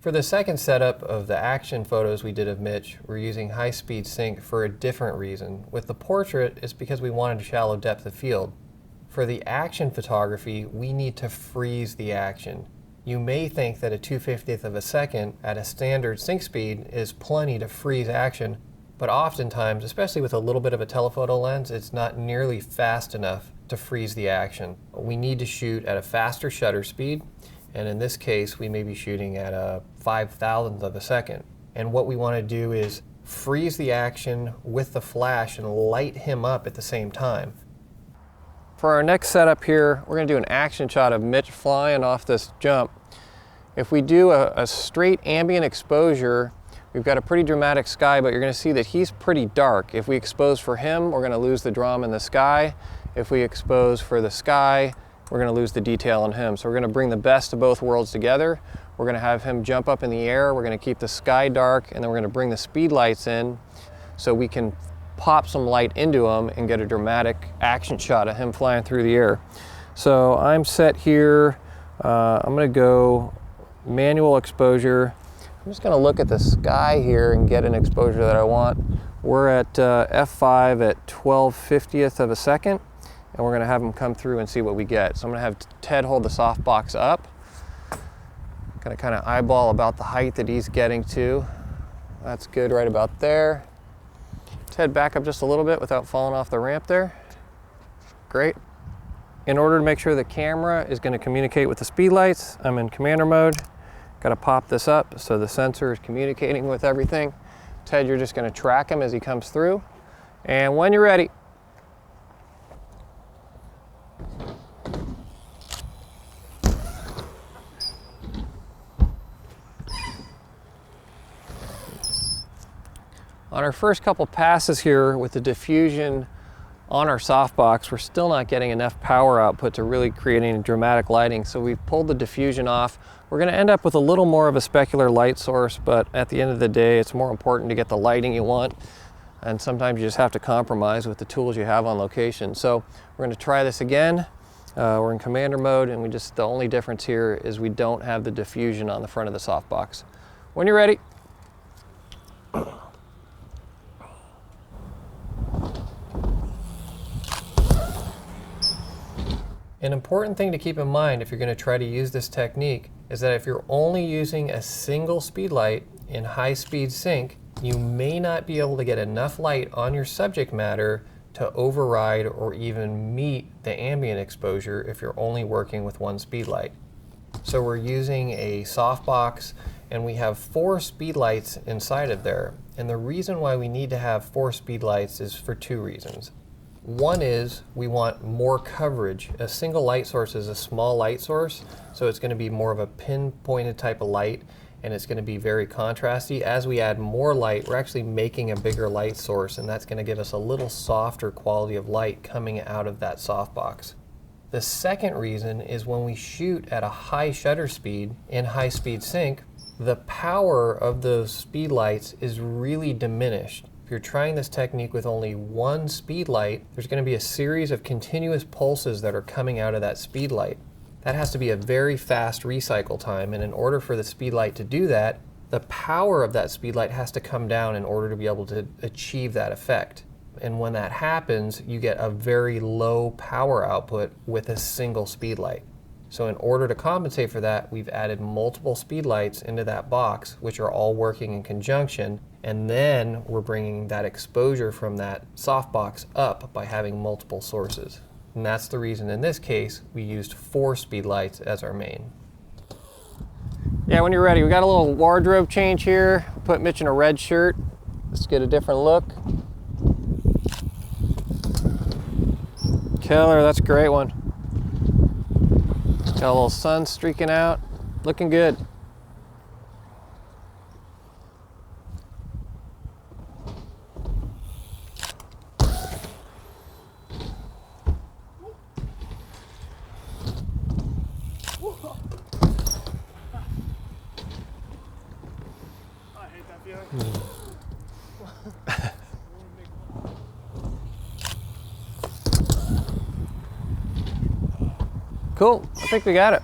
For the second setup of the action photos we did of Mitch, we're using high-speed sync for a different reason. With the portrait, it's because we wanted a shallow depth of field. For the action photography, we need to freeze the action. You may think that a 2/50th of a second at a standard sync speed is plenty to freeze action, but oftentimes, especially with a little bit of a telephoto lens, it's not nearly fast enough to freeze the action. We need to shoot at a faster shutter speed, and in this case, we may be shooting at a 5,000th of a second. And what we want to do is freeze the action with the flash and light him up at the same time. For our next setup here, we're going to do an action shot of Mitch flying off this jump. If we do a straight ambient exposure, we've got a pretty dramatic sky, but you're going to see that he's pretty dark. If we expose for him, we're going to lose the drama in the sky. If we expose for the sky, we're going to lose the detail on him. So we're going to bring the best of both worlds together. We're going to have him jump up in the air. We're going to keep the sky dark, and then we're going to bring the speed lights in so we can pop some light into him and get a dramatic action shot of him flying through the air. So I'm set here. I'm going to go manual exposure. I'm just going to look at the sky here and get an exposure that I want. We're at f5 at 12/50th of a second. And we're going to have him come through and see what we get. So I'm going to have Ted hold the softbox up. Going to kind of eyeball about the height that he's getting to. That's good right about there. Ted, back up just a little bit without falling off the ramp there. Great. In order to make sure the camera is going to communicate with the speed lights, I'm in commander mode. Got to pop this up so the sensor is communicating with everything. Ted, you're just going to track him as he comes through. And when you're ready, on our first couple passes here with the diffusion on our softbox, we're still not getting enough power output to really create any dramatic lighting. So we've pulled the diffusion off. We're going to end up with a little more of a specular light source, but at the end of the day, it's more important to get the lighting you want. And sometimes you just have to compromise with the tools you have on location. So we're going to try this again. We're in commander mode, and the only difference here is we don't have the diffusion on the front of the softbox. When you're ready. An important thing to keep in mind if you're going to try to use this technique is that if you're only using a single speed light in high-speed sync, you may not be able to get enough light on your subject matter to override or even meet the ambient exposure if you're only working with one speed light. So we're using a softbox, and we have 4 speed lights inside of there. And the reason why we need to have 4 speed lights is for 2 reasons. One is we want more coverage. A single light source is a small light source, so it's going to be more of a pinpointed type of light, and it's going to be very contrasty. As we add more light, we're actually making a bigger light source, and that's going to give us a little softer quality of light coming out of that softbox. The second reason is when we shoot at a high shutter speed in high speed sync, the power of those speed lights is really diminished. If you're trying this technique with only one speed light, there's going to be a series of continuous pulses that are coming out of that speed light. That has to be a very fast recycle time, and in order for the speed light to do that, the power of that speed light has to come down in order to be able to achieve that effect. And when that happens, you get a very low power output with a single speed light. So in order to compensate for that, we've added multiple speed lights into that box, which are all working in conjunction, and then we're bringing that exposure from that softbox up by having multiple sources. And that's the reason in this case we used 4 speed lights as our main. Yeah, when you're ready, we got a little wardrobe change here. Put Mitch in a red shirt. Let's get a different look. Killer, that's a great one. Got a little sun streaking out. Looking good. Cool, I think we got it.